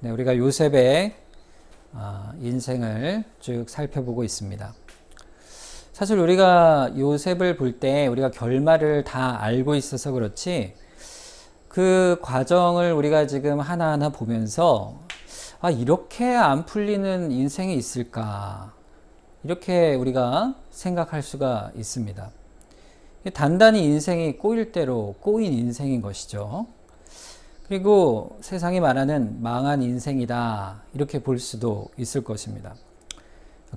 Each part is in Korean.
네, 우리가 요셉의 인생을 쭉 살펴보고 있습니다. 사실 우리가 요셉을 볼 때 우리가 결말을 다 알고 있어서 그렇지 그 과정을 우리가 지금 하나하나 보면서 이렇게 안 풀리는 인생이 있을까? 이렇게 우리가 생각할 수가 있습니다. 단단히 인생이 꼬일 대로 꼬인 인생인 것이죠. 그리고 세상이 말하는 망한 인생이다, 이렇게 볼 수도 있을 것입니다.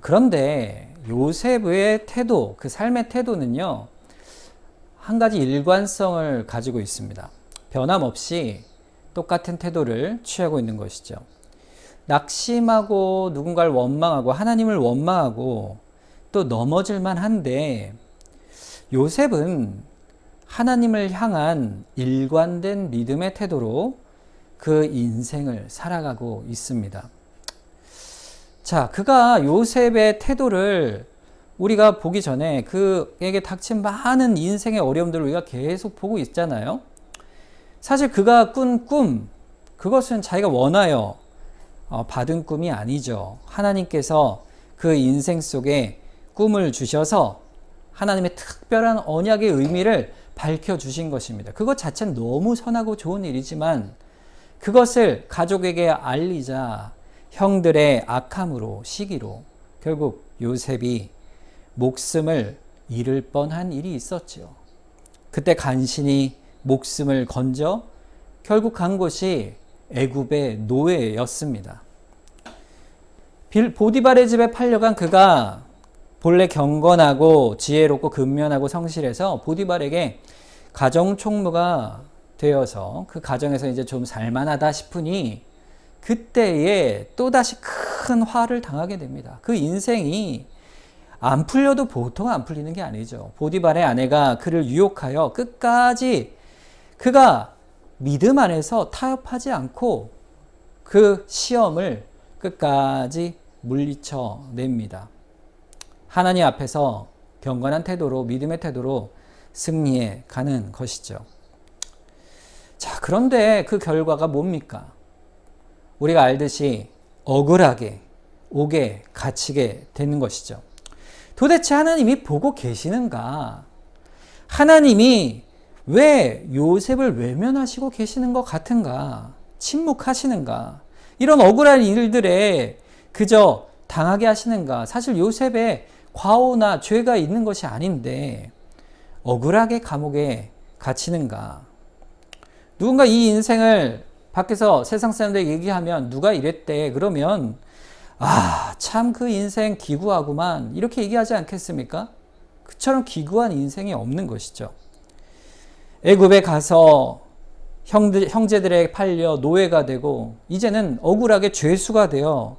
그런데 요셉의 태도, 그 삶의 태도는요, 한 가지 일관성을 가지고 있습니다. 변함없이 똑같은 태도를 취하고 있는 것이죠. 낙심하고 누군가를 원망하고 하나님을 원망하고 또 넘어질만 한데, 요셉은 하나님을 향한 일관된 믿음의 태도로 그 인생을 살아가고 있습니다. 자, 그가 요셉의 태도를 우리가 보기 전에 그에게 닥친 많은 인생의 어려움들을 우리가 계속 보고 있잖아요. 사실 그가 꾼 꿈, 그것은 자기가 원하여 받은 꿈이 아니죠. 하나님께서 그 인생 속에 꿈을 주셔서 하나님의 특별한 언약의 의미를 밝혀주신 것입니다. 그것 자체는 너무 선하고 좋은 일이지만 그것을 가족에게 알리자 형들의 악함으로, 시기로 결국 요셉이 목숨을 잃을 뻔한 일이 있었죠. 그때 간신히 목숨을 건져 결국 간 곳이 애굽의 노예였습니다. 보디발의 집에 팔려간 그가 본래 경건하고 지혜롭고 근면하고 성실해서 보디발에게 가정총무가 되어서 그 가정에서 이제 좀 살만하다 싶으니 그때에 또다시 큰 화를 당하게 됩니다. 그 인생이 안 풀려도 보통 안 풀리는 게 아니죠. 보디발의 아내가 그를 유혹하여 끝까지 그가 믿음 안에서 타협하지 않고 그 시험을 끝까지 물리쳐 냅니다. 하나님 앞에서 경건한 태도로, 믿음의 태도로 승리해 가는 것이죠. 자, 그런데 그 결과가 뭡니까? 우리가 알듯이 억울하게 옥에 갇히게 되는 것이죠. 도대체 하나님이 보고 계시는가? 하나님이 왜 요셉을 외면하시고 계시는 것 같은가? 침묵하시는가? 이런 억울한 일들에 그저 당하게 하시는가? 사실 요셉의 과오나 죄가 있는 것이 아닌데 억울하게 감옥에 갇히는가? 누군가 이 인생을 밖에서 세상 사람들 얘기하면 누가 이랬대 그러면 참 그 인생 기구하구만 이렇게 얘기하지 않겠습니까? 그처럼 기구한 인생이 없는 것이죠. 애굽에 가서 형제들에게 팔려 노예가 되고 이제는 억울하게 죄수가 되어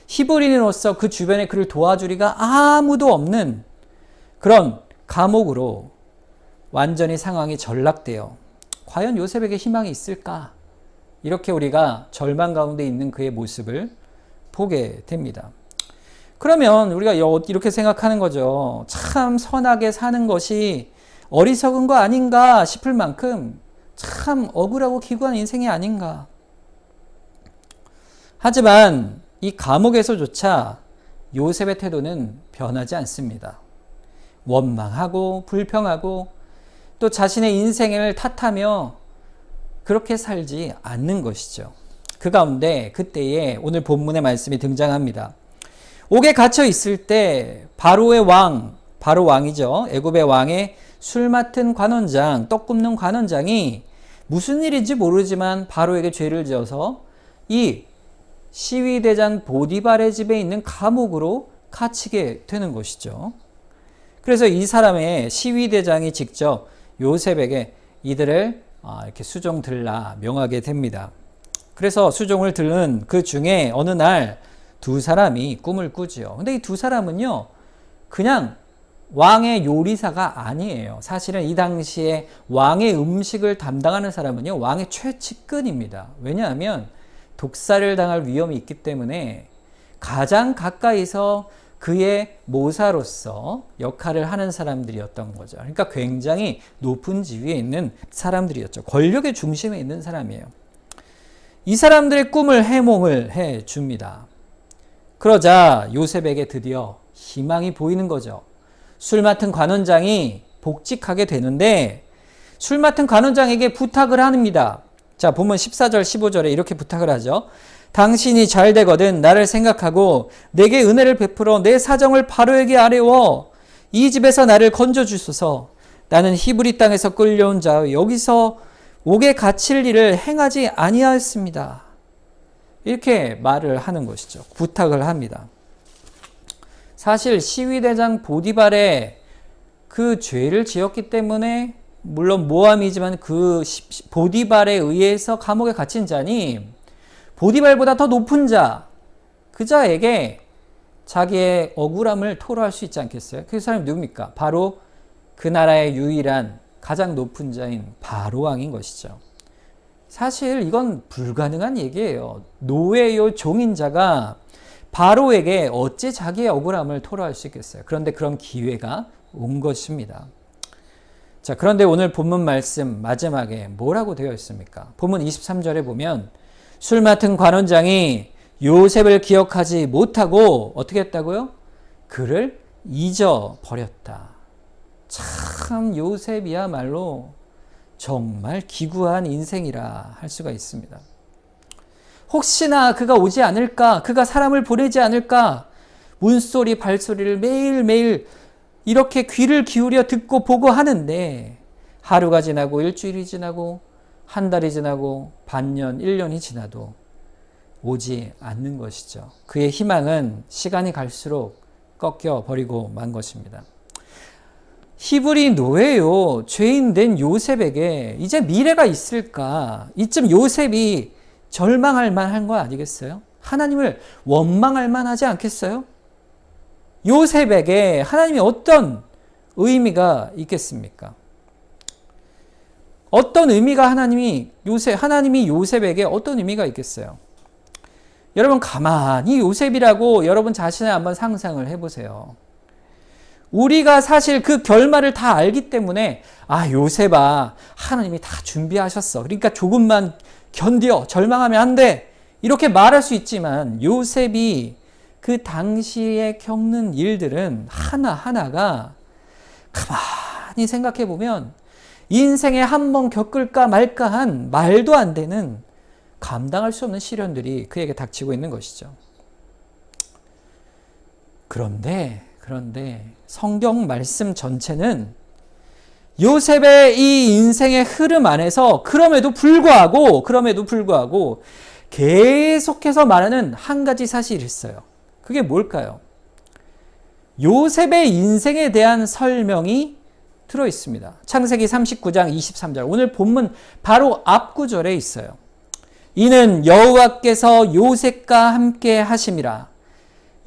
히브리인으로서 그 주변에 그를 도와주리가 아무도 없는 그런 감옥으로 완전히 상황이 전락되어 과연 요셉에게 희망이 있을까? 이렇게 우리가 절망 가운데 있는 그의 모습을 보게 됩니다. 그러면 우리가 이렇게 생각하는 거죠. 참 선하게 사는 것이 어리석은 거 아닌가 싶을 만큼 참 억울하고 기구한 인생이 아닌가. 하지만 이 감옥에서조차 요셉의 태도는 변하지 않습니다. 원망하고 불평하고 또 자신의 인생을 탓하며 그렇게 살지 않는 것이죠. 그 가운데 그때에 오늘 본문의 말씀이 등장합니다. 옥에 갇혀 있을 때 바로의 왕, 바로 왕이죠. 애굽의 왕의 술 맡은 관원장, 떡 굽는 관원장이 무슨 일인지 모르지만 바로에게 죄를 지어서 이 시위대장 보디발의 집에 있는 감옥으로 갇히게 되는 것이죠. 그래서 이 사람의 시위대장이 직접 요셉에게 이들을 이렇게 수종 들라 명하게 됩니다. 그래서 수종을 들은 그 중에 어느 날 두 사람이 꿈을 꾸지요. 근데 이 두 사람은요, 그냥 왕의 요리사가 아니에요. 사실은 이 당시에 왕의 음식을 담당하는 사람은요, 왕의 최측근입니다. 왜냐하면 독살을 당할 위험이 있기 때문에 가장 가까이서 그의 모사로서 역할을 하는 사람들이었던 거죠. 그러니까 굉장히 높은 지위에 있는 사람들이었죠. 권력의 중심에 있는 사람이에요. 이 사람들의 꿈을 해몽을 해 줍니다. 그러자 요셉에게 드디어 희망이 보이는 거죠. 술 맡은 관원장이 복직하게 되는데 술 맡은 관원장에게 부탁을 합니다. 자, 보면 14절 15절에 이렇게 부탁을 하죠. 당신이 잘 되거든 나를 생각하고 내게 은혜를 베풀어 내 사정을 바로에게 아뢰워 이 집에서 나를 건져주소서. 나는 히브리 땅에서 끌려온 자 여기서 옥에 갇힐 일을 행하지 아니하였습니다. 이렇게 말을 하는 것이죠. 부탁을 합니다. 사실 시위대장 보디발의 그 죄를 지었기 때문에 물론 모함이지만 그 보디발에 의해서 감옥에 갇힌 자니 보디발보다 더 높은 자, 그 자에게 자기의 억울함을 토로할 수 있지 않겠어요? 그 사람이 누굽니까? 바로 그 나라의 유일한 가장 높은 자인 바로왕인 것이죠. 사실 이건 불가능한 얘기예요. 노예요 종인 자가 바로에게 어찌 자기의 억울함을 토로할 수 있겠어요? 그런데 그런 기회가 온 것입니다. 자, 그런데 오늘 본문 말씀 마지막에 뭐라고 되어 있습니까? 본문 23절에 보면 술 맡은 관원장이 요셉을 기억하지 못하고 어떻게 했다고요? 그를 잊어버렸다. 참 요셉이야말로 정말 기구한 인생이라 할 수가 있습니다. 혹시나 그가 오지 않을까? 그가 사람을 보내지 않을까? 문소리 발소리를 매일매일 이렇게 귀를 기울여 듣고 보고 하는데 하루가 지나고 일주일이 지나고 한 달이 지나고 반년, 1년이 지나도 오지 않는 것이죠. 그의 희망은 시간이 갈수록 꺾여 버리고 만 것입니다. 히브리 노예요 죄인된 요셉에게 이제 미래가 있을까? 이쯤 요셉이 절망할 만한 거 아니겠어요? 하나님을 원망할 만하지 않겠어요? 요셉에게 하나님이 어떤 의미가 있겠습니까? 어떤 의미가 하나님이 요셉에게 어떤 의미가 있겠어요? 여러분 가만히 요셉이라고 여러분 자신을 한번 상상을 해보세요. 우리가 사실 그 결말을 다 알기 때문에 요셉아 하나님이 다 준비하셨어. 그러니까 조금만 견뎌. 절망하면 안 돼. 이렇게 말할 수 있지만 요셉이 그 당시에 겪는 일들은 하나하나가 가만히 생각해 보면 인생에 한 번 겪을까 말까 한 말도 안 되는 감당할 수 없는 시련들이 그에게 닥치고 있는 것이죠. 그런데 성경 말씀 전체는 요셉의 이 인생의 흐름 안에서 그럼에도 불구하고 계속해서 말하는 한 가지 사실이 있어요. 그게 뭘까요? 요셉의 인생에 대한 설명이 들어 있습니다. 창세기 39장 23절. 오늘 본문 바로 앞 구절에 있어요. 이는 여호와께서 요셉과 함께 하심이라.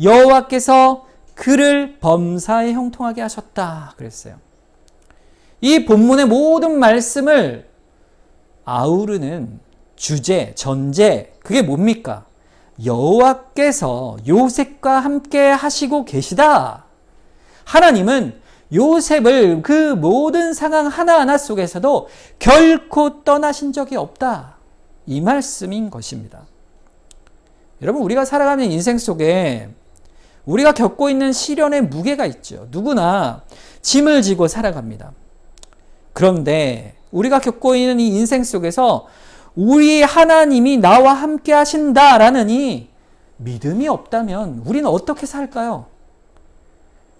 여호와께서 그를 범사에 형통하게 하셨다. 그랬어요. 이 본문의 모든 말씀을 아우르는 주제, 전제, 그게 뭡니까? 여호와께서 요셉과 함께 하시고 계시다. 하나님은 요셉을 그 모든 상황 하나하나 속에서도 결코 떠나신 적이 없다. 이 말씀인 것입니다. 여러분, 우리가 살아가는 인생 속에 우리가 겪고 있는 시련의 무게가 있죠. 누구나 짐을 지고 살아갑니다. 그런데 우리가 겪고 있는 이 인생 속에서 우리 하나님이 나와 함께 하신다라는 이 믿음이 없다면 우리는 어떻게 살까요?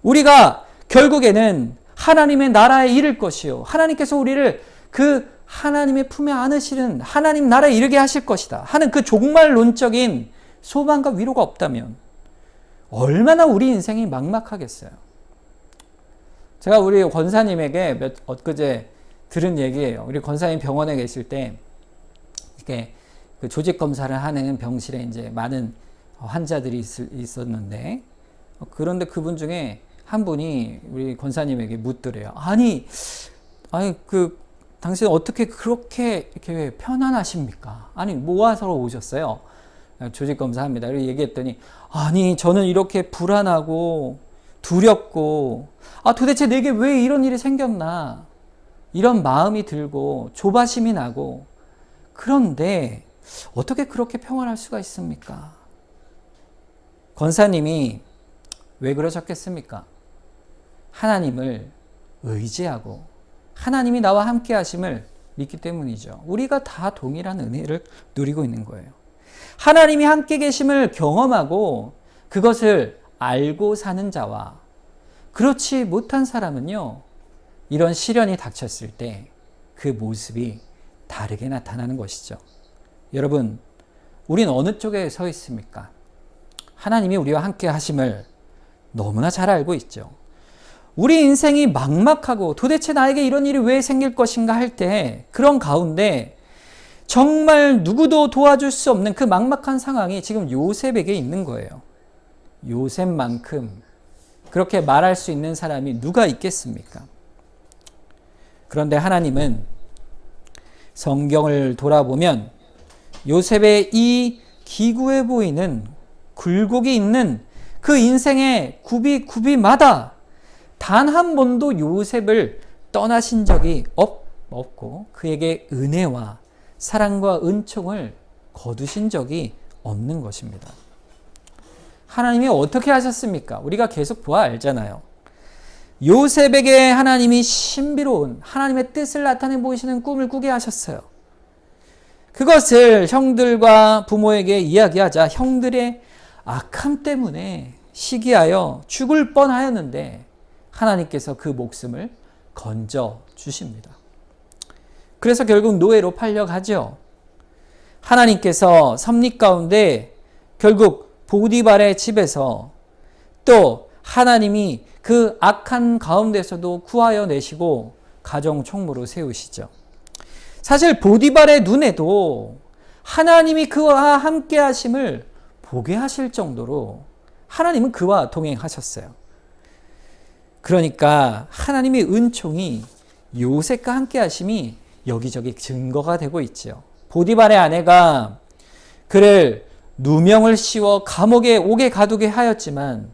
우리가 결국에는 하나님의 나라에 이를 것이요. 하나님께서 우리를 그 하나님의 품에 안으시는 하나님 나라에 이르게 하실 것이다 하는 그 종말론적인 소망과 위로가 없다면 얼마나 우리 인생이 막막하겠어요. 제가 우리 권사님에게 엊그제 들은 얘기예요. 우리 권사님 병원에 계실 때 이렇게 그 조직 검사를 하는 병실에 이제 많은 환자들이 있었는데 그런데 그분 중에 한 분이 우리 권사님에게 묻더래요. 아니 그 당신 어떻게 그렇게 이렇게 편안하십니까? 아니 모아서 오셨어요. 조직 검사합니다. 그리고 얘기했더니 아니 저는 이렇게 불안하고 두렵고 도대체 내게 왜 이런 일이 생겼나 이런 마음이 들고 조바심이 나고 그런데 어떻게 그렇게 평안할 수가 있습니까? 권사님이 왜 그러셨겠습니까? 하나님을 의지하고 하나님이 나와 함께 하심을 믿기 때문이죠. 우리가 다 동일한 은혜를 누리고 있는 거예요. 하나님이 함께 계심을 경험하고 그것을 알고 사는 자와 그렇지 못한 사람은요, 이런 시련이 닥쳤을 때 그 모습이 다르게 나타나는 것이죠. 여러분, 우린 어느 쪽에 서 있습니까? 하나님이 우리와 함께 하심을 너무나 잘 알고 있죠. 우리 인생이 막막하고 도대체 나에게 이런 일이 왜 생길 것인가 할 때 그런 가운데 정말 누구도 도와줄 수 없는 그 막막한 상황이 지금 요셉에게 있는 거예요. 요셉만큼 그렇게 말할 수 있는 사람이 누가 있겠습니까? 그런데 하나님은 성경을 돌아보면 요셉의 이 기구해 보이는 굴곡이 있는 그 인생의 구비마다 단 한 번도 요셉을 떠나신 적이 없고 그에게 은혜와 사랑과 은총을 거두신 적이 없는 것입니다. 하나님이 어떻게 하셨습니까? 우리가 계속 보아 알잖아요. 요셉에게 하나님이 신비로운 하나님의 뜻을 나타내 보이시는 꿈을 꾸게 하셨어요. 그것을 형들과 부모에게 이야기하자 형들의 악함 때문에 시기하여 죽을 뻔하였는데 하나님께서 그 목숨을 건져 주십니다. 그래서 결국 노예로 팔려가죠. 하나님께서 섭리 가운데 결국 보디발의 집에서 또 하나님이 그 악한 가운데서도 구하여 내시고 가정 총무로 세우시죠. 사실 보디발의 눈에도 하나님이 그와 함께 하심을 보게 하실 정도로 하나님은 그와 동행하셨어요. 그러니까 하나님의 은총이 요셉과 함께 하심이 여기저기 증거가 되고 있죠. 보디발의 아내가 그를 누명을 씌워 감옥에 오게 가두게 하였지만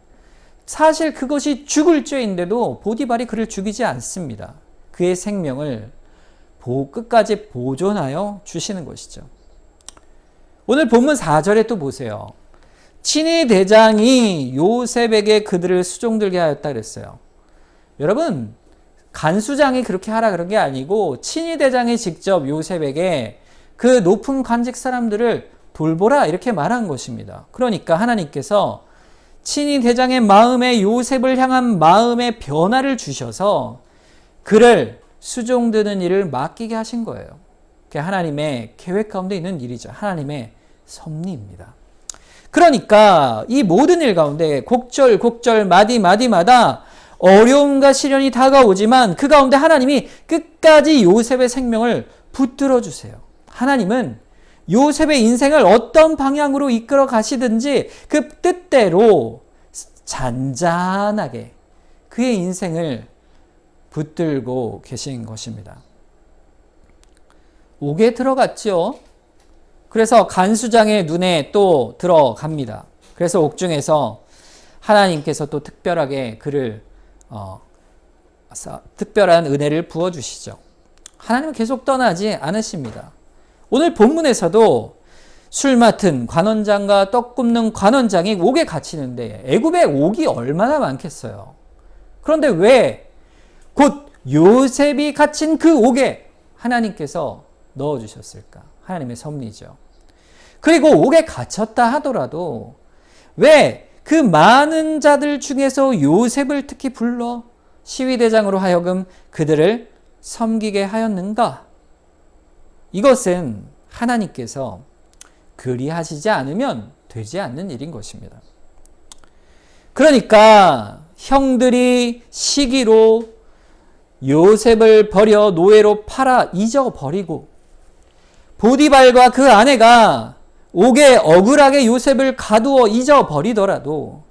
사실 그것이 죽을 죄인데도 보디발이 그를 죽이지 않습니다. 그의 생명을 끝까지 보존하여 주시는 것이죠. 오늘 본문 4절에 또 보세요. 친위 대장이 요셉에게 그들을 수종들게 하였다 그랬어요. 여러분, 간수장이 그렇게 하라 그런 게 아니고 친위 대장이 직접 요셉에게 그 높은 관직 사람들을 돌보라 이렇게 말한 것입니다. 그러니까 하나님께서 친위 대장의 마음에 요셉을 향한 마음의 변화를 주셔서 그를 수종드는 일을 맡기게 하신 거예요. 그게 하나님의 계획 가운데 있는 일이죠. 하나님의 섭리입니다. 그러니까 이 모든 일 가운데 곡절 마디마다 어려움과 시련이 다가오지만 그 가운데 하나님이 끝까지 요셉의 생명을 붙들어 주세요. 하나님은 요셉의 인생을 어떤 방향으로 이끌어 가시든지 그 뜻대로 잔잔하게 그의 인생을 붙들고 계신 것입니다. 옥에 들어갔죠. 그래서 간수장의 눈에 또 들어갑니다. 그래서 옥중에서 하나님께서 또 특별하게 그를 특별한 은혜를 부어주시죠. 하나님은 계속 떠나지 않으십니다. 오늘 본문에서도 술 맡은 관원장과 떡 굽는 관원장이 옥에 갇히는데 애굽에 옥이 얼마나 많겠어요. 그런데 왜 곧 요셉이 갇힌 그 옥에 하나님께서 넣어주셨을까? 하나님의 섭리죠. 그리고 옥에 갇혔다 하더라도 왜 그 많은 자들 중에서 요셉을 특히 불러 시위대장으로 하여금 그들을 섬기게 하였는가? 이것은 하나님께서 그리하시지 않으면 되지 않는 일인 것입니다. 그러니까 형들이 시기로 요셉을 버려 노예로 팔아 잊어버리고 보디발과 그 아내가 옥에 억울하게 요셉을 가두어 잊어버리더라도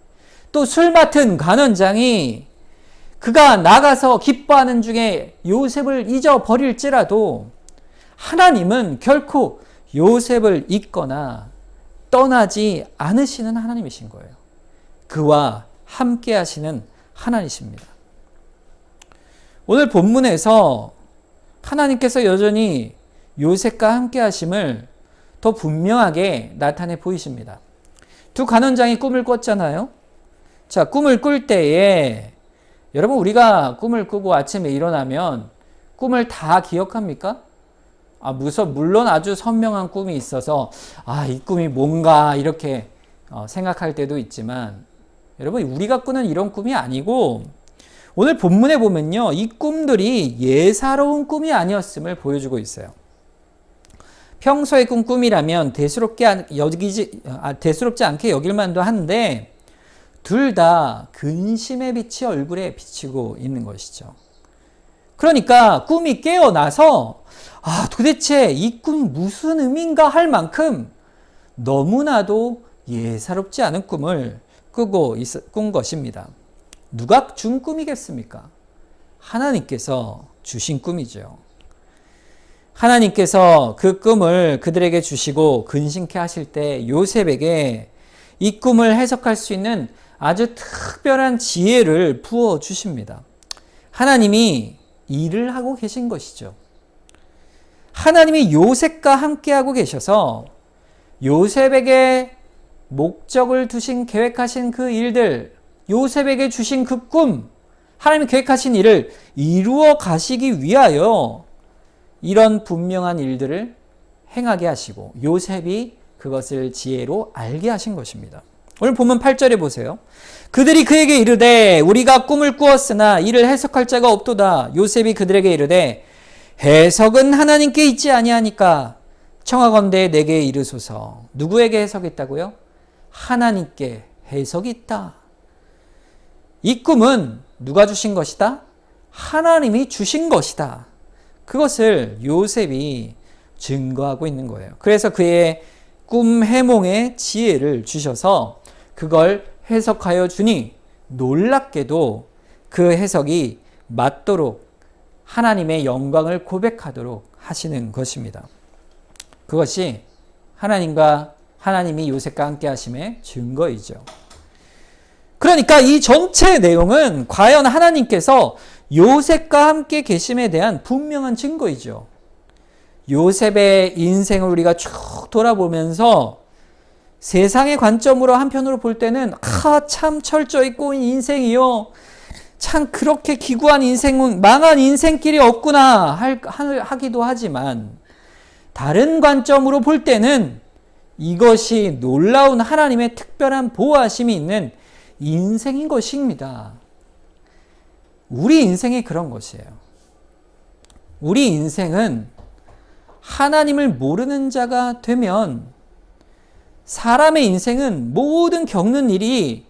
또 술 맡은 관원장이 그가 나가서 기뻐하는 중에 요셉을 잊어버릴지라도 하나님은 결코 요셉을 잊거나 떠나지 않으시는 하나님이신 거예요. 그와 함께 하시는 하나님이십니다. 오늘 본문에서 하나님께서 여전히 요셉과 함께 하심을 더 분명하게 나타내 보이십니다. 두 간원장이 꿈을 꿨잖아요. 자, 꿈을 꿀 때에 여러분 우리가 꿈을 꾸고 아침에 일어나면 꿈을 다 기억합니까? 물론 아주 선명한 꿈이 있어서 이 꿈이 뭔가 이렇게 생각할 때도 있지만 여러분 우리가 꾸는 이런 꿈이 아니고 오늘 본문에 보면요. 이 꿈들이 예사로운 꿈이 아니었음을 보여주고 있어요. 평소에 꾼 꿈이라면 대수롭지 않게 여길 만도 한데 둘 다 근심의 빛이 얼굴에 비치고 있는 것이죠. 그러니까 꿈이 깨어나서 도대체 이 꿈이 무슨 의미인가 할 만큼 너무나도 예사롭지 않은 꿈을 꾼 것입니다. 누가 준 꿈이겠습니까? 하나님께서 주신 꿈이죠. 하나님께서 그 꿈을 그들에게 주시고 근심케 하실 때 요셉에게 이 꿈을 해석할 수 있는 아주 특별한 지혜를 부어 주십니다. 하나님이 일을 하고 계신 것이죠. 하나님이 요셉과 함께하고 계셔서 요셉에게 목적을 두신 계획하신 그 일들, 요셉에게 주신 그 꿈, 하나님이 계획하신 일을 이루어 가시기 위하여 이런 분명한 일들을 행하게 하시고 요셉이 그것을 지혜로 알게 하신 것입니다. 오늘 본문 8절에 보세요. 그들이 그에게 이르되 우리가 꿈을 꾸었으나 이를 해석할 자가 없도다. 요셉이 그들에게 이르되 해석은 하나님께 있지 아니하니까 청하건대 내게 이르소서. 누구에게 해석했다고요? 하나님께 해석이 있다. 이 꿈은 누가 주신 것이다? 하나님이 주신 것이다. 그것을 요셉이 증거하고 있는 거예요. 그래서 그의 꿈 해몽의 지혜를 주셔서 그걸 해석하여 주니 놀랍게도 그 해석이 맞도록 하나님의 영광을 고백하도록 하시는 것입니다. 그것이 하나님이 요셉과 함께 하심의 증거이죠. 그러니까 이 전체 내용은 과연 하나님께서 요셉과 함께 계심에 대한 분명한 증거이죠. 요셉의 인생을 우리가 쭉 돌아보면서 세상의 관점으로 한편으로 볼 때는 참 철저히 꼬인 인생이요. 참 그렇게 기구한 인생은 망한 인생길이 없구나 하기도 하지만 다른 관점으로 볼 때는 이것이 놀라운 하나님의 특별한 보호하심이 있는 인생인 것입니다. 우리 인생이 그런 것이에요. 우리 인생은 하나님을 모르는 자가 되면 사람의 인생은 모든 겪는 일이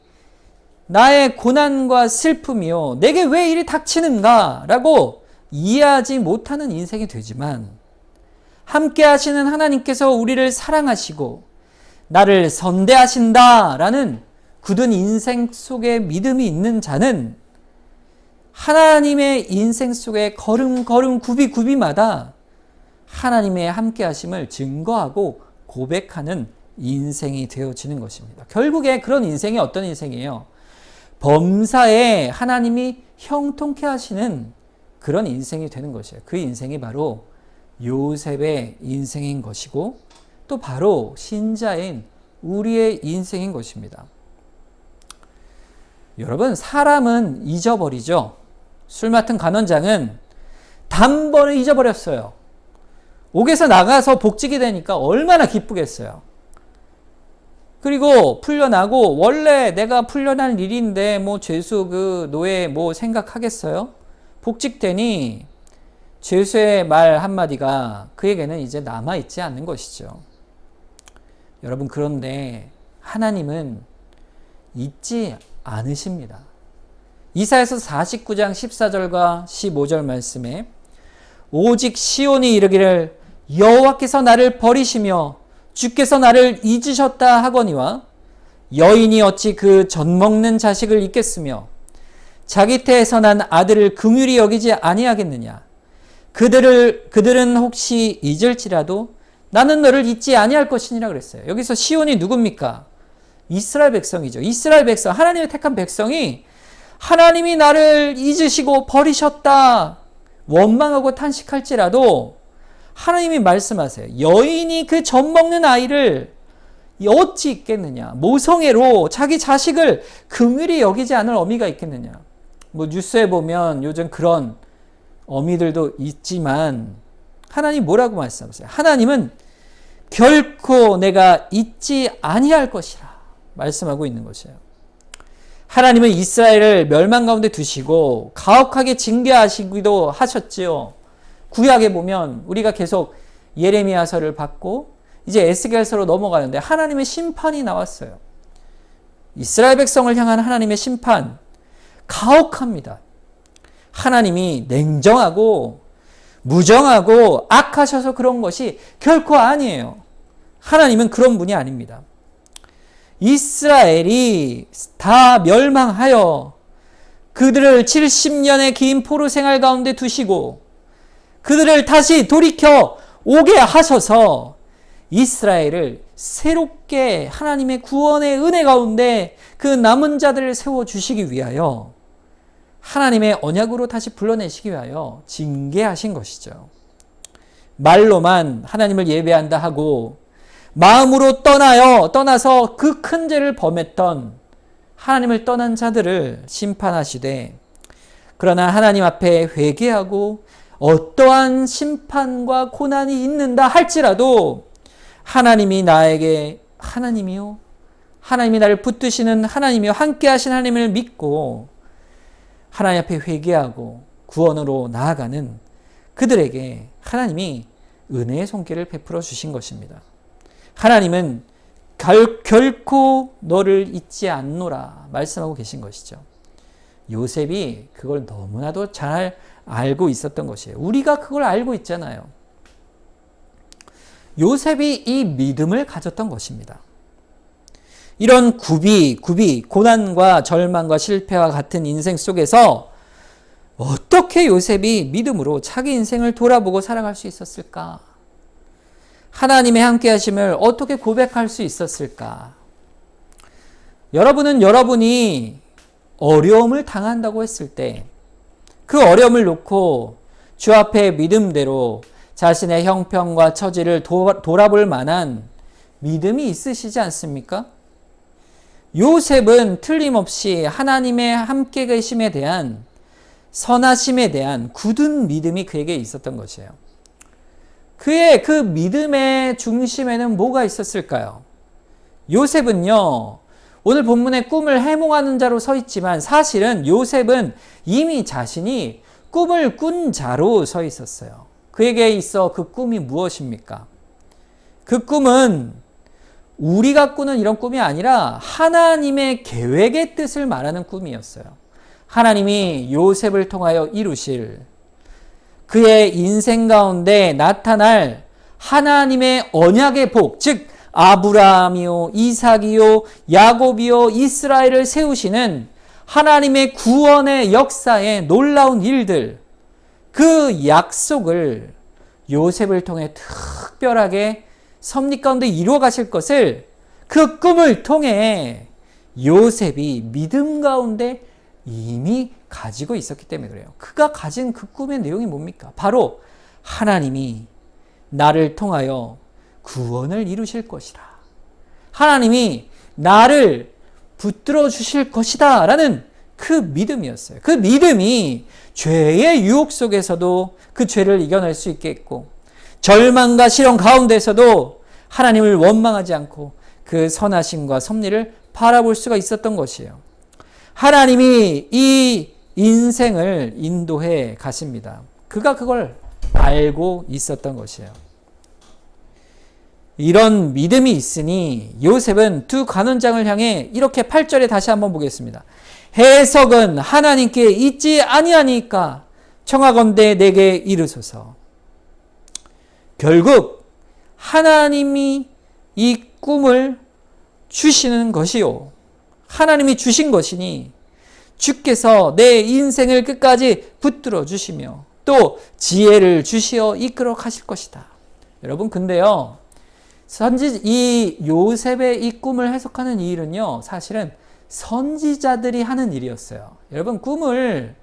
나의 고난과 슬픔이요. 내게 왜 일이 닥치는가? 라고 이해하지 못하는 인생이 되지만 함께 하시는 하나님께서 우리를 사랑하시고 나를 선대하신다 라는 굳은 인생 속에 믿음이 있는 자는 하나님의 인생 속에 걸음걸음 구비구비마다 하나님의 함께 하심을 증거하고 고백하는 인생이 되어지는 것입니다. 결국에 그런 인생이 어떤 인생이에요? 범사에 하나님이 형통케 하시는 그런 인생이 되는 것이에요. 그 인생이 바로 요셉의 인생인 것이고 또 바로 신자인 우리의 인생인 것입니다. 여러분, 사람은 잊어버리죠. 술 맡은 간원장은 단번에 잊어버렸어요. 옥에서 나가서 복직이 되니까 얼마나 기쁘겠어요. 그리고 풀려나고 원래 내가 풀려날 일인데 죄수 그 노예 생각하겠어요? 복직되니 죄수의 말 한마디가 그에게는 이제 남아있지 않는 것이죠. 여러분, 그런데 하나님은 잊지 않으십니다. 이사야서 49장 14절과 15절 말씀에 오직 시온이 이르기를 여호와께서 나를 버리시며 주께서 나를 잊으셨다 하거니와 여인이 어찌 그 젖먹는 자식을 잊겠으며 자기 태에서 난 아들을 긍휼히 여기지 아니하겠느냐. 그들은 혹시 잊을지라도 나는 너를 잊지 아니할 것이니라 그랬어요. 여기서 시온이 누굽니까? 이스라엘 백성이죠. 이스라엘 백성, 하나님의 택한 백성이 하나님이 나를 잊으시고 버리셨다 원망하고 탄식할지라도 하나님이 말씀하세요. 여인이 그 젖 먹는 아이를 어찌 있겠느냐. 모성애로 자기 자식을 긍휼히 여기지 않을 어미가 있겠느냐. 뭐 뉴스에 보면 요즘 그런 어미들도 있지만 하나님 뭐라고 말씀하세요? 하나님은 결코 내가 잊지 아니할 것이라 말씀하고 있는 것이에요. 하나님은 이스라엘을 멸망 가운데 두시고 가혹하게 징계하시기도 하셨지요. 구약에 보면 우리가 계속 예레미야서를 받고 이제 에스겔서로 넘어가는데 하나님의 심판이 나왔어요. 이스라엘 백성을 향한 하나님의 심판 가혹합니다. 하나님이 냉정하고 무정하고 악하셔서 그런 것이 결코 아니에요. 하나님은 그런 분이 아닙니다. 이스라엘이 다 멸망하여 그들을 70년의 긴 포로 생활 가운데 두시고 그들을 다시 돌이켜 오게 하셔서 이스라엘을 새롭게 하나님의 구원의 은혜 가운데 그 남은 자들을 세워주시기 위하여 하나님의 언약으로 다시 불러내시기 위하여 징계하신 것이죠. 말로만 하나님을 예배한다 하고 마음으로 떠나서 그 큰 죄를 범했던 하나님을 떠난 자들을 심판하시되 그러나 하나님 앞에 회개하고 어떠한 심판과 고난이 있는다 할지라도 하나님이 나에게 하나님이요 하나님이 나를 붙드시는 하나님이요 함께 하신 하나님을 믿고 하나님 앞에 회개하고 구원으로 나아가는 그들에게 하나님이 은혜의 손길을 베풀어 주신 것입니다. 하나님은 결코 너를 잊지 않노라 말씀하고 계신 것이죠. 요셉이 그걸 너무나도 잘 알고 있었던 것이에요. 우리가 그걸 알고 있잖아요. 요셉이 이 믿음을 가졌던 것입니다. 이런 고난과 절망과 실패와 같은 인생 속에서 어떻게 요셉이 믿음으로 자기 인생을 돌아보고 살아갈 수 있었을까? 하나님의 함께 하심을 어떻게 고백할 수 있었을까? 여러분은 여러분이 어려움을 당한다고 했을 때 그 어려움을 놓고 주 앞에 믿음대로 자신의 형편과 처지를 돌아볼 만한 믿음이 있으시지 않습니까? 요셉은 틀림없이 하나님의 함께 계심에 대한 선하심에 대한 굳은 믿음이 그에게 있었던 것이에요. 그의 그 믿음의 중심에는 뭐가 있었을까요? 요셉은요, 오늘 본문에 꿈을 해몽하는 자로 서 있지만 사실은 요셉은 이미 자신이 꿈을 꾼 자로 서 있었어요. 그에게 있어 그 꿈이 무엇입니까? 그 꿈은 우리가 꾸는 이런 꿈이 아니라 하나님의 계획의 뜻을 말하는 꿈이었어요. 하나님이 요셉을 통하여 이루실 그의 인생 가운데 나타날 하나님의 언약의 복, 즉 아브라함이요, 이삭이요, 야곱이요, 이스라엘을 세우시는 하나님의 구원의 역사의 놀라운 일들, 그 약속을 요셉을 통해 특별하게 섭리 가운데 이루어 가실 것을 그 꿈을 통해 요셉이 믿음 가운데 이미 가지고 있었기 때문에 그래요. 그가 가진 그 꿈의 내용이 뭡니까? 바로 하나님이 나를 통하여 구원을 이루실 것이다. 하나님이 나를 붙들어 주실 것이다 라는 그 믿음이었어요. 그 믿음이 죄의 유혹 속에서도 그 죄를 이겨낼 수 있게 했고 절망과 실현 가운데서도 하나님을 원망하지 않고 그 선하심과 섭리를 바라볼 수가 있었던 것이에요. 하나님이 이 인생을 인도해 가십니다. 그가 그걸 알고 있었던 것이에요. 이런 믿음이 있으니 요셉은 두 간원장을 향해 이렇게 8절에 다시 한번 보겠습니다. 해석은 하나님께 있지 아니하니까 청하건대 내게 이르소서. 결국 하나님이 이 꿈을 주시는 것이요. 하나님이 주신 것이니 주께서 내 인생을 끝까지 붙들어 주시며 또 지혜를 주시어 이끌어 가실 것이다. 여러분 근데요. 이 요셉의 이 꿈을 해석하는 이 일은요. 사실은 선지자들이 하는 일이었어요. 여러분 꿈을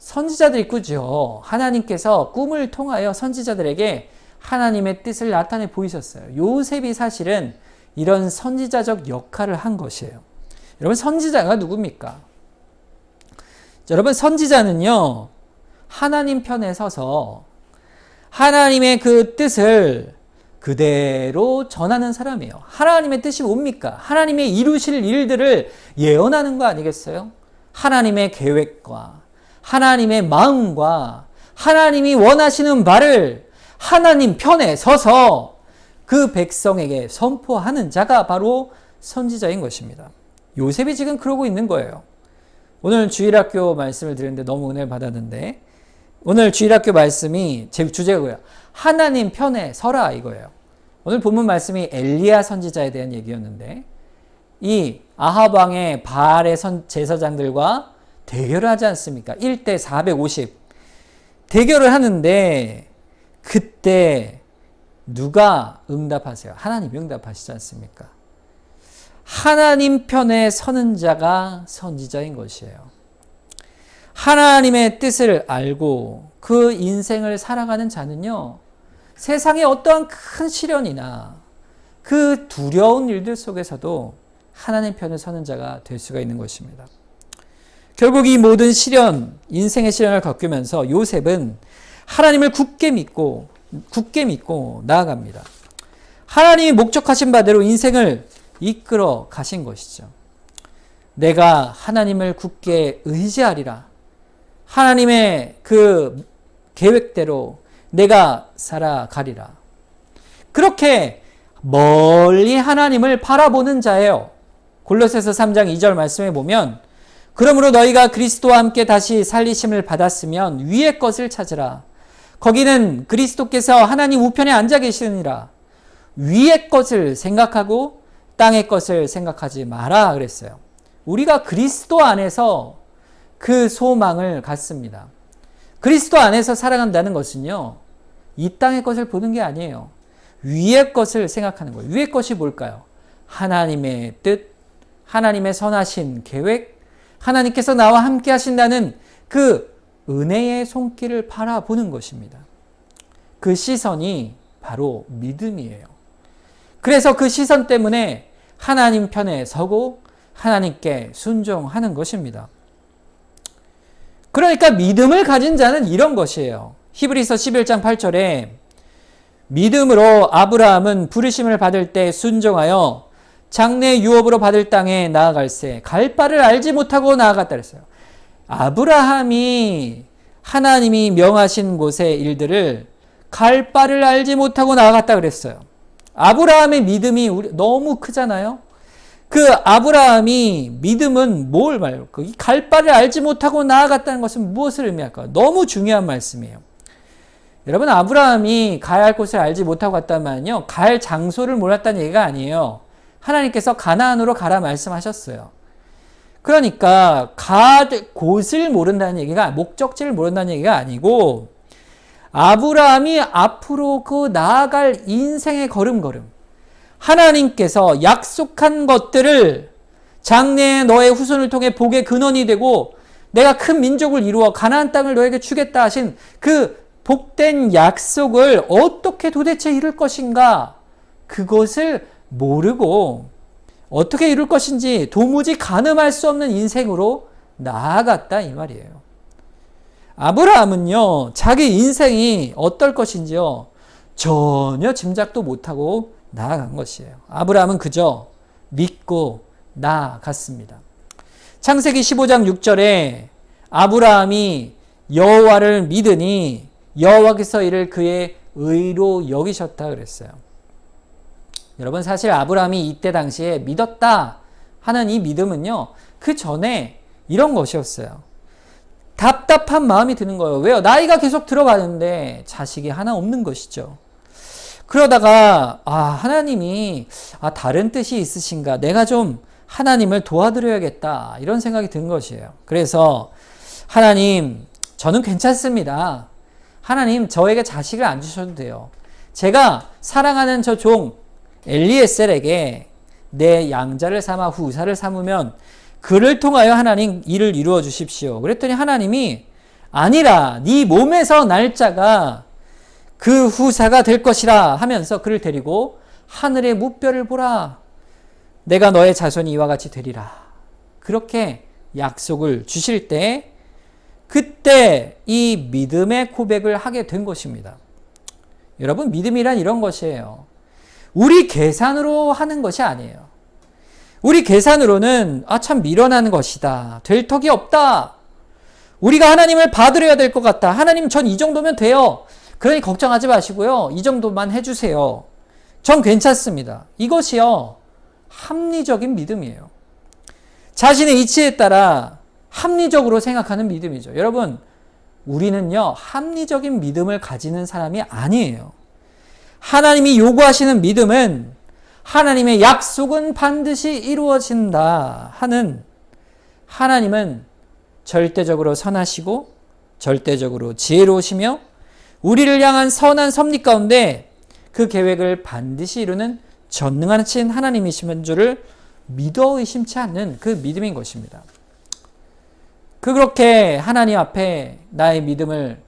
선지자들이 꾸죠. 하나님께서 꿈을 통하여 선지자들에게 하나님의 뜻을 나타내 보이셨어요. 요셉이 사실은 이런 선지자적 역할을 한 것이에요. 여러분, 선지자가 누굽니까? 여러분, 선지자는요, 하나님 편에 서서 하나님의 그 뜻을 그대로 전하는 사람이에요. 하나님의 뜻이 뭡니까? 하나님의 이루실 일들을 예언하는 거 아니겠어요? 하나님의 계획과 하나님의 마음과 하나님이 원하시는 바를 하나님 편에 서서 그 백성에게 선포하는 자가 바로 선지자인 것입니다. 요셉이 지금 그러고 있는 거예요. 오늘 주일학교 말씀을 드렸는데 너무 은혜를 받았는데, 오늘 주일학교 말씀이 제 주제가 뭐예요? 하나님 편에 서라, 이거예요. 오늘 본문 말씀이 엘리야 선지자에 대한 얘기였는데, 이 아합 왕의 바알의 제사장들과 대결을 하지 않습니까? 1대 450 대결을 하는데, 그때 누가 응답하세요? 하나님이 응답하시지 않습니까? 하나님 편에 서는 자가 선지자인 것이에요. 하나님의 뜻을 알고 그 인생을 살아가는 자는요, 세상의 어떠한 큰 시련이나 그 두려운 일들 속에서도 하나님 편에 서는 자가 될 수가 있는 것입니다. 결국 이 모든 시련, 인생의 시련을 겪으면서 요셉은 하나님을 굳게 믿고 나아갑니다. 하나님이 목적하신 바대로 인생을 이끌어 가신 것이죠. 내가 하나님을 굳게 의지하리라. 하나님의 그 계획대로 내가 살아가리라. 그렇게 멀리 하나님을 바라보는 자예요. 골로새서 3장 2절 말씀에 보면, 그러므로 너희가 그리스도와 함께 다시 살리심을 받았으면 위의 것을 찾으라. 거기는 그리스도께서 하나님 우편에 앉아 계시느니라. 위의 것을 생각하고 땅의 것을 생각하지 마라 그랬어요. 우리가 그리스도 안에서 그 소망을 갖습니다. 그리스도 안에서 살아간다는 것은요, 이 땅의 것을 보는 게 아니에요. 위의 것을 생각하는 거예요. 위의 것이 뭘까요? 하나님의 뜻, 하나님의 선하신 계획, 하나님께서 나와 함께 하신다는 그 은혜의 손길을 바라보는 것입니다. 그 시선이 바로 믿음이에요. 그래서 그 시선 때문에 하나님 편에 서고 하나님께 순종하는 것입니다. 그러니까 믿음을 가진 자는 이런 것이에요. 히브리서 11장 8절에 믿음으로 아브라함은 부르심을 받을 때 순종하여 장래 유업으로 받을 땅에 나아갈새 갈 바를 알지 못하고 나아갔다 그랬어요. 아브라함이 하나님이 명하신 곳의 일들을 갈 바를 알지 못하고 나아갔다 그랬어요. 아브라함의 믿음이 너무 크잖아요. 그 아브라함이 믿음은 뭘 말해요? 갈 바를 알지 못하고 나아갔다는 것은 무엇을 의미할까요? 너무 중요한 말씀이에요. 여러분, 아브라함이 가야 할 곳을 알지 못하고 갔다면요, 갈 장소를 몰랐다는 얘기가 아니에요. 하나님께서 가나안으로 가라 말씀하셨어요. 그러니까 곳을 모른다는 얘기가, 목적지를 모른다는 얘기가 아니고, 아브라함이 앞으로 그 나아갈 인생의 걸음걸음, 하나님께서 약속한 것들을 장래에 너의 후손을 통해 복의 근원이 되고 내가 큰 민족을 이루어 가나안 땅을 너에게 주겠다 하신 그 복된 약속을 어떻게 도대체 이룰 것인가, 그것을 모르고 어떻게 이룰 것인지 도무지 가늠할 수 없는 인생으로 나아갔다 이 말이에요. 아브라함은요, 자기 인생이 어떨 것인지요 전혀 짐작도 못하고 나아간 것이에요. 아브라함은 그저 믿고 나아갔습니다. 창세기 15장 6절에 아브라함이 여호와를 믿으니 여호와께서 이를 그의 의로 여기셨다 그랬어요. 여러분, 사실 아브라함이 이때 당시에 믿었다 하는 이 믿음은요, 그 전에 이런 것이었어요. 답답한 마음이 드는 거예요. 왜요? 나이가 계속 들어가는데 자식이 하나 없는 것이죠. 그러다가 하나님이 다른 뜻이 있으신가, 내가 좀 하나님을 도와드려야겠다, 이런 생각이 든 것이에요. 그래서 하나님, 저는 괜찮습니다. 하나님, 저에게 자식을 안 주셔도 돼요. 제가 사랑하는 저 종 엘리에셀에게 내 양자를 삼아 후사를 삼으면 그를 통하여 하나님 일을 이루어 주십시오. 그랬더니 하나님이 아니라 네 몸에서 날 자가 그 후사가 될 것이라 하면서 그를 데리고 하늘의 무뼈를 보라. 내가 너의 자손이 이와 같이 되리라. 그렇게 약속을 주실 때 그때 이 믿음의 고백을 하게 된 것입니다. 여러분, 믿음이란 이런 것이에요. 우리 계산으로 하는 것이 아니에요. 우리 계산으로는 참 미련한 것이다. 될 턱이 없다. 우리가 하나님을 받으려야 될 것 같다. 하나님, 전 이 정도면 돼요. 그러니 걱정하지 마시고요. 이 정도만 해주세요. 전 괜찮습니다. 이것이요, 합리적인 믿음이에요. 자신의 이치에 따라 합리적으로 생각하는 믿음이죠. 여러분, 우리는요, 합리적인 믿음을 가지는 사람이 아니에요. 하나님이 요구하시는 믿음은 하나님의 약속은 반드시 이루어진다 하는, 하나님은 절대적으로 선하시고 절대적으로 지혜로우시며 우리를 향한 선한 섭리 가운데 그 계획을 반드시 이루는 전능하신 하나님이신 줄을 믿어 의심치 않는 그 믿음인 것입니다. 그렇게 하나님 앞에 나의 믿음을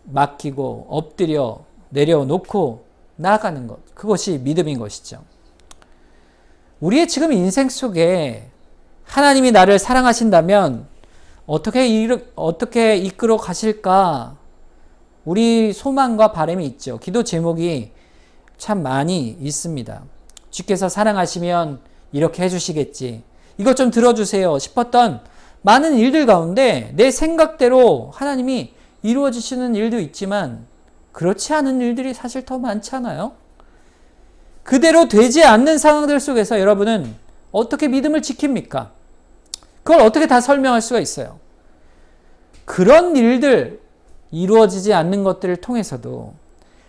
맡기고 엎드려 내려놓고 나아가는 것, 그것이 믿음인 것이죠. 우리의 지금 인생 속에 하나님이 나를 사랑하신다면 어떻게 이끌어 가실까? 우리 소망과 바람이 있죠. 기도 제목이 참 많이 있습니다. 주께서 사랑하시면 이렇게 해주시겠지. 이것 좀 들어주세요 싶었던 많은 일들 가운데 내 생각대로 하나님이 이루어지시는 일도 있지만 그렇지 않은 일들이 사실 더 많잖아요. 그대로 되지 않는 상황들 속에서 여러분은 어떻게 믿음을 지킵니까? 그걸 어떻게 다 설명할 수가 있어요? 그런 일들, 이루어지지 않는 것들을 통해서도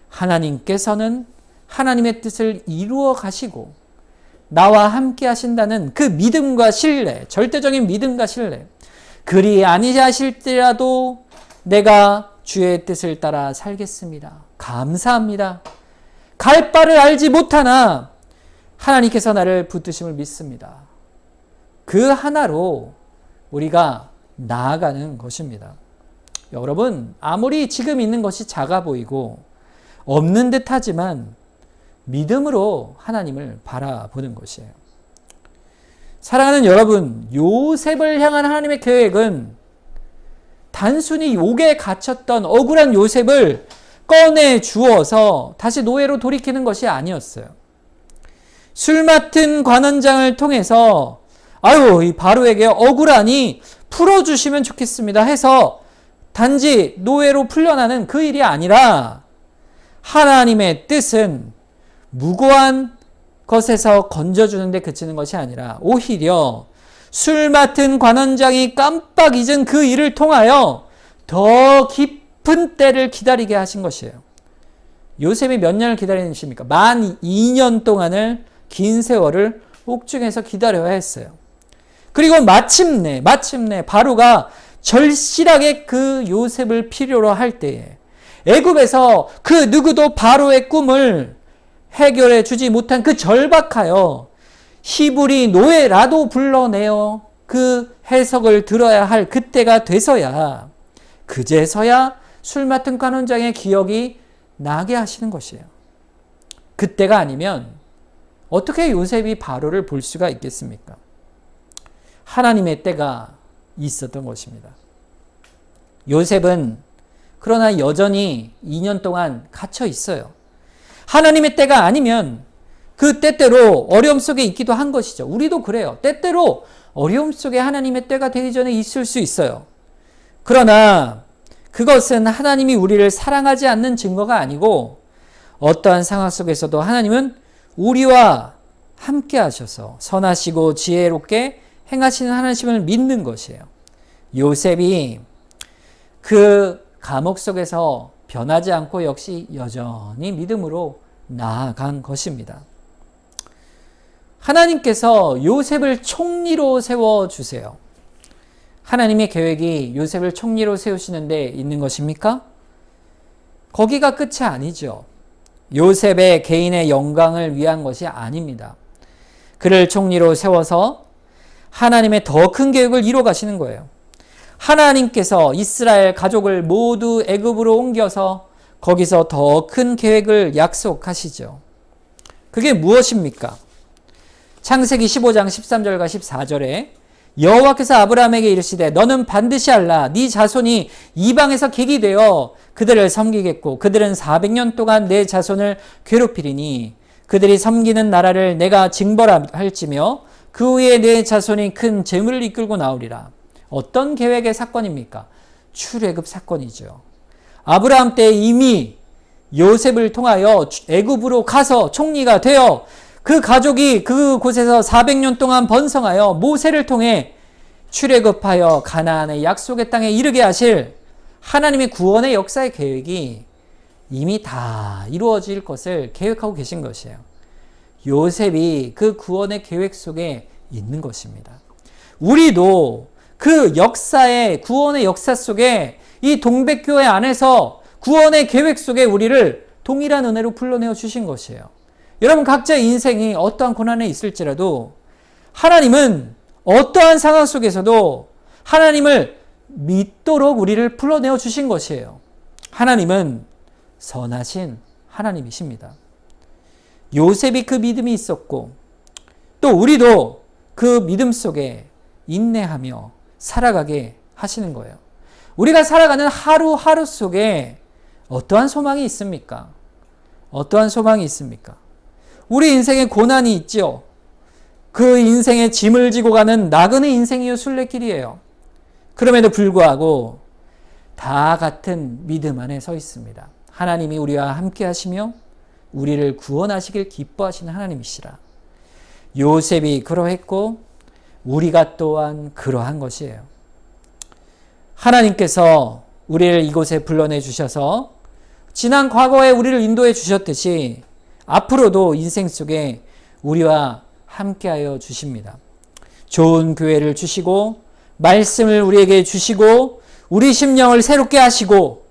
하나님께서는 하나님의 뜻을 이루어 가시고 나와 함께 하신다는 그 믿음과 신뢰, 절대적인 믿음과 신뢰. 그리 아니하실지라도 내가 주의 뜻을 따라 살겠습니다. 감사합니다. 갈 바를 알지 못하나 하나님께서 나를 붙드심을 믿습니다. 그 하나로 우리가 나아가는 것입니다. 여러분, 아무리 지금 있는 것이 작아 보이고 없는 듯 하지만 믿음으로 하나님을 바라보는 것이에요. 사랑하는 여러분, 요셉을 향한 하나님의 계획은 단순히 욕에 갇혔던 억울한 요셉을 꺼내 주어서 다시 노예로 돌이키는 것이 아니었어요. 술 맡은 관원장을 통해서 이 바로에게 억울하니 풀어주시면 좋겠습니다 해서 단지 노예로 풀려나는 그 일이 아니라 하나님의 뜻은 무고한 것에서 건져주는 데 그치는 것이 아니라 오히려 술 맡은 관원장이 깜빡 잊은 그 일을 통하여 더 깊은 때를 기다리게 하신 것이에요. 요셉이 몇 년을 기다리십니까? 만 2년 동안을, 긴 세월을 옥중에서 기다려야 했어요. 그리고 마침내 바로가 절실하게 그 요셉을 필요로 할 때에 애굽에서 그 누구도 바로의 꿈을 해결해 주지 못한 그 절박하여 히브리 노예라도 불러내어 그 해석을 들어야 할 그때가 돼서야, 그제서야 술 맡은 관원장의 기억이 나게 하시는 것이에요. 그때가 아니면 어떻게 요셉이 바로를 볼 수가 있겠습니까? 하나님의 때가 있었던 것입니다. 요셉은 그러나 여전히 2년 동안 갇혀 있어요. 하나님의 때가 아니면 그 때때로 어려움 속에 있기도 한 것이죠. 우리도 그래요. 때때로 어려움 속에 하나님의 때가 되기 전에 있을 수 있어요. 그러나 그것은 하나님이 우리를 사랑하지 않는 증거가 아니고 어떠한 상황 속에서도 하나님은 우리와 함께 하셔서 선하시고 지혜롭게 행하시는 하나님을 믿는 것이에요. 요셉이 그 감옥 속에서 변하지 않고 역시 여전히 믿음으로 나아간 것입니다. 하나님께서 요셉을 총리로 세워주세요. 하나님의 계획이 요셉을 총리로 세우시는 데 있는 것입니까? 거기가 끝이 아니죠. 요셉의 개인의 영광을 위한 것이 아닙니다. 그를 총리로 세워서 하나님의 더 큰 계획을 이루어 가시는 거예요. 하나님께서 이스라엘 가족을 모두 애굽으로 옮겨서 거기서 더 큰 계획을 약속하시죠. 그게 무엇입니까? 창세기 15장 13절과 14절에 여호와께서 아브라함에게 이르시되 너는 반드시 알라 네 자손이 이방에서 객이 되어 그들을 섬기겠고 그들은 400년 동안 내 자손을 괴롭히리니 그들이 섬기는 나라를 내가 징벌할지며 그 후에 내 자손이 큰 재물을 이끌고 나오리라. 어떤 계획의 사건입니까? 출애굽 사건이죠. 아브라함 때 이미 요셉을 통하여 애굽으로 가서 총리가 되어 그 가족이 그곳에서 400년 동안 번성하여 모세를 통해 출애굽하여 가나안의 약속의 땅에 이르게 하실 하나님의 구원의 역사의 계획이 이미 다 이루어질 것을 계획하고 계신 것이에요. 요셉이 그 구원의 계획 속에 있는 것입니다. 우리도 그 역사의 구원의 역사 속에 이 동백교회 안에서 구원의 계획 속에 우리를 동일한 은혜로 불러내어 주신 것이에요. 여러분 각자의 인생이 어떠한 고난에 있을지라도 하나님은 어떠한 상황 속에서도 하나님을 믿도록 우리를 불러내어 주신 것이에요. 하나님은 선하신 하나님이십니다. 요셉이 그 믿음이 있었고 또 우리도 그 믿음 속에 인내하며 살아가게 하시는 거예요. 우리가 살아가는 하루하루 속에 어떠한 소망이 있습니까? 어떠한 소망이 있습니까? 우리 인생에 고난이 있죠. 그 인생에 짐을 지고 가는 나그네 인생이요 순례길이에요. 그럼에도 불구하고 다 같은 믿음 안에 서 있습니다. 하나님이 우리와 함께 하시며 우리를 구원하시길 기뻐하시는 하나님이시라. 요셉이 그러했고 우리가 또한 그러한 것이에요. 하나님께서 우리를 이곳에 불러내 주셔서 지난 과거에 우리를 인도해 주셨듯이 앞으로도 인생 속에 우리와 함께하여 주십니다. 좋은 교회를 주시고 말씀을 우리에게 주시고 우리 심령을 새롭게 하시고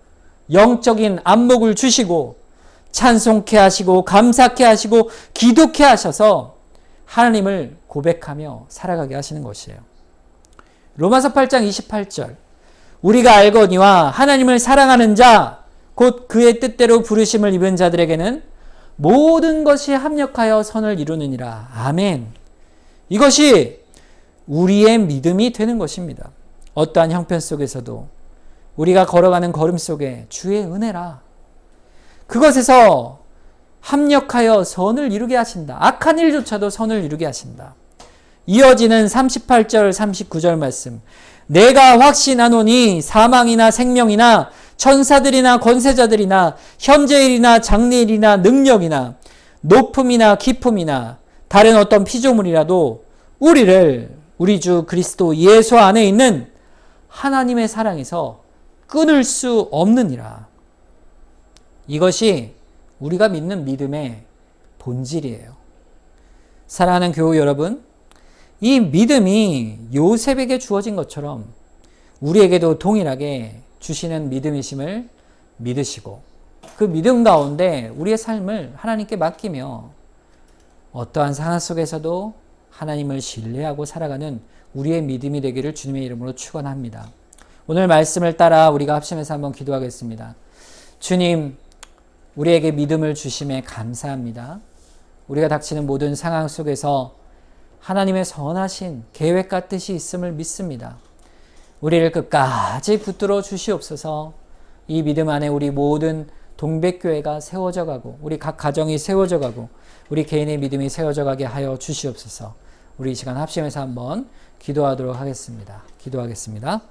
영적인 안목을 주시고 찬송케 하시고 감사케 하시고 기도케 하셔서 하나님을 고백하며 살아가게 하시는 것이에요. 로마서 8장 28절 우리가 알거니와 하나님을 사랑하는 자 곧 그의 뜻대로 부르심을 입은 자들에게는 모든 것이 합력하여 선을 이루느니라. 아멘. 이것이 우리의 믿음이 되는 것입니다. 어떠한 형편 속에서도 우리가 걸어가는 걸음 속에 주의 은혜라. 그것에서 합력하여 선을 이루게 하신다. 악한 일조차도 선을 이루게 하신다. 이어지는 38절 39절 말씀. 내가 확신하노니 사망이나 생명이나 천사들이나 권세자들이나 현재일이나 장래일이나 능력이나 높음이나 깊음이나 다른 어떤 피조물이라도 우리를 우리 주 그리스도 예수 안에 있는 하나님의 사랑에서 끊을 수 없느니라. 이것이 우리가 믿는 믿음의 본질이에요. 사랑하는 교우 여러분, 이 믿음이 요셉에게 주어진 것처럼 우리에게도 동일하게 주시는 믿음이심을 믿으시고 그 믿음 가운데 우리의 삶을 하나님께 맡기며 어떠한 상황 속에서도 하나님을 신뢰하고 살아가는 우리의 믿음이 되기를 주님의 이름으로 축원합니다. 오늘 말씀을 따라 우리가 합심해서 한번 기도하겠습니다. 주님, 우리에게 믿음을 주심에 감사합니다. 우리가 닥치는 모든 상황 속에서 하나님의 선하신 계획과 뜻이 있음을 믿습니다. 우리를 끝까지 붙들어 주시옵소서. 이 믿음 안에 우리 모든 동백교회가 세워져 가고 우리 각 가정이 세워져 가고 우리 개인의 믿음이 세워져 가게 하여 주시옵소서. 우리 이 시간 합심해서 한번 기도하도록 하겠습니다. 기도하겠습니다.